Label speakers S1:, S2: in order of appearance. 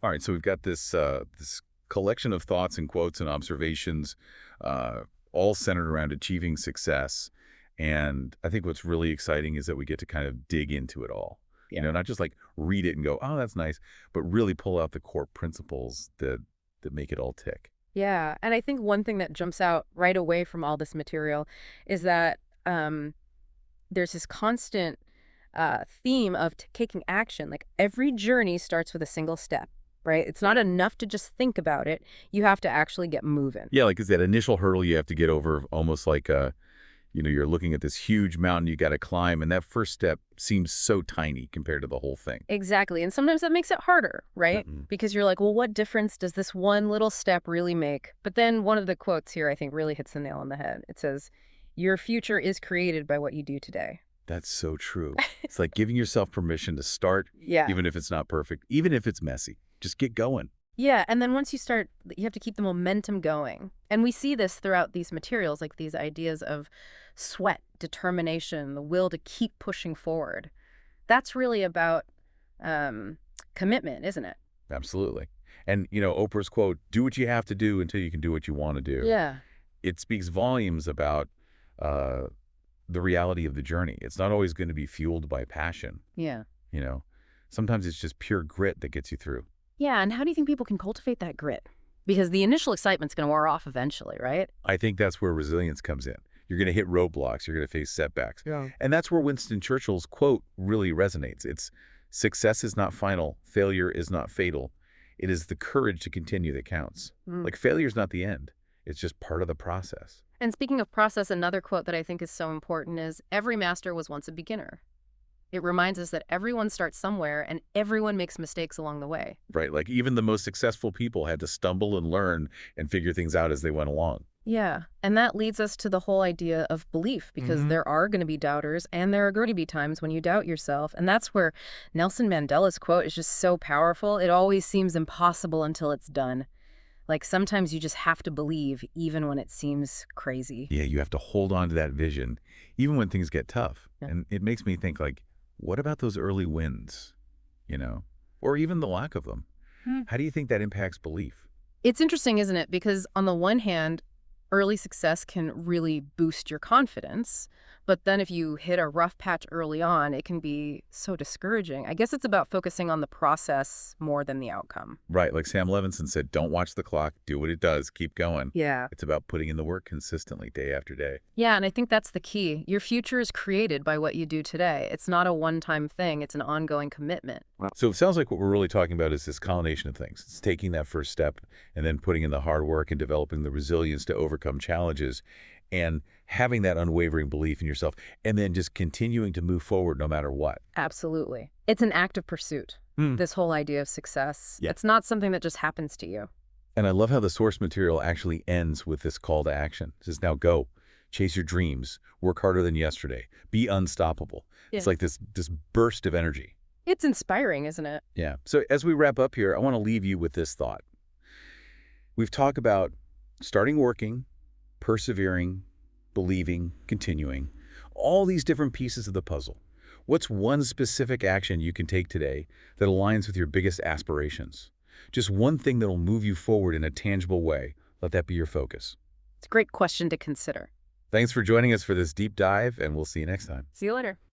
S1: All right, so we've got this collection of thoughts and quotes and observations, uh, all centered around achieving success. And I think what's really exciting is that we get to kind of dig into it all.
S2: Yeah.
S1: Not just like read it and go, "Oh, that's nice," but really pull out the core principles that make it all tick.
S2: Yeah. And I think one thing that jumps out right away from all this material is that um, there's this constant theme of taking action. Like every journey starts with a single step, right? It's not enough to just think about it. You have to actually get moving.
S1: Yeah, like it's that initial hurdle you have to get over, almost like you're looking at this huge mountain you got to climb, and that first step seems so tiny compared to the whole thing.
S2: Exactly. And sometimes that makes it harder, right?
S1: Mhm.
S2: Because you're like, well, what difference does this one little step really make? But then one of the quotes here, I think, really hits the nail on the head. It says, your future is created by what you do today.
S1: That's so true. It's like giving yourself permission to start,
S2: Yeah.
S1: even if it's not perfect, even if it's messy. Just get going.
S2: Yeah. And then once you start, you have to keep the momentum going. And we see this throughout these materials, like these ideas of sweat, determination, the will to keep pushing forward. That's really about um, commitment, isn't it?
S1: Absolutely. And, Oprah's quote, "Do what you have to do until you can do what you want to do."
S2: Yeah.
S1: It speaks volumes about uh, the reality of the journey. It's not always going to be fueled by passion,
S2: Yeah.
S1: you know. Sometimes it's just pure grit that gets you through.
S2: Yeah, and how do you think people can cultivate that grit? Because the initial excitement's going to wear off eventually, right?
S1: I think that's where resilience comes in. You're going to hit roadblocks. You're going to face setbacks.
S2: Yeah.
S1: And that's where Winston Churchill's quote really resonates. It's success is not final. Failure is not fatal. It is the courage to continue that counts.
S2: Mm.
S1: Like failure is not the end. It's just part of the process.
S2: And speaking of process, another quote that I think is so important is every master was once a beginner. It reminds us that everyone starts somewhere and everyone makes mistakes along the way.
S1: Right? Like even the most successful people had to stumble and learn and figure things out as they went along.
S2: Yeah, and that leads us to the whole idea of belief, because
S1: Hmm.
S2: there are going to be doubters and there are going to be times when you doubt yourself. And that's where Nelson Mandela's quote is just so powerful. It always seems impossible until it's done. Like sometimes you just have to believe even when it seems crazy.
S1: Yeah, you have to hold on to that vision, even when things get tough.
S2: Yeah.
S1: And it makes me think like, what about those early wins, you know, or even the lack of them?
S2: Hmm.
S1: How do you think that impacts belief?
S2: It's interesting, isn't it? Because on the one hand, early success can really boost your confidence. But then if you hit a rough patch early on, it can be so discouraging. I guess it's about focusing on the process more than the outcome.
S1: Right, like Sam Levinson said, don't watch the clock, do what it does, keep going.
S2: Yeah.
S1: It's about putting in the work consistently, day after day.
S2: Yeah, and I think that's the key. Your future is created by what you do today. It's not a one-time thing, it's an ongoing commitment.
S1: So it sounds like what we're really talking about is this combination of things. It's taking that first step and then putting in the hard work and developing the resilience to overcome challenges and having that unwavering belief in yourself and then just continuing to move forward no matter what.
S2: Absolutely. It's an active pursuit,
S1: Mm.
S2: this whole idea of success.
S1: Yeah.
S2: It's not something that just happens to you.
S1: And I love how the source material actually ends with this call to action. It says, now go, chase your dreams, work harder than yesterday, be unstoppable.
S2: Yeah.
S1: It's like this burst of energy.
S2: It's inspiring, isn't it?
S1: Yeah. So as we wrap up here, I want to leave you with this thought. We've talked about starting working, persevering, believing, continuing, all these different pieces of the puzzle. What's one specific action you can take today that aligns with your biggest aspirations? Just one thing that'll move you forward in a tangible way. Let that be your focus.
S2: It's a great question to consider.
S1: Thanks for joining us for this deep dive, and we'll see you next time.
S2: See you later.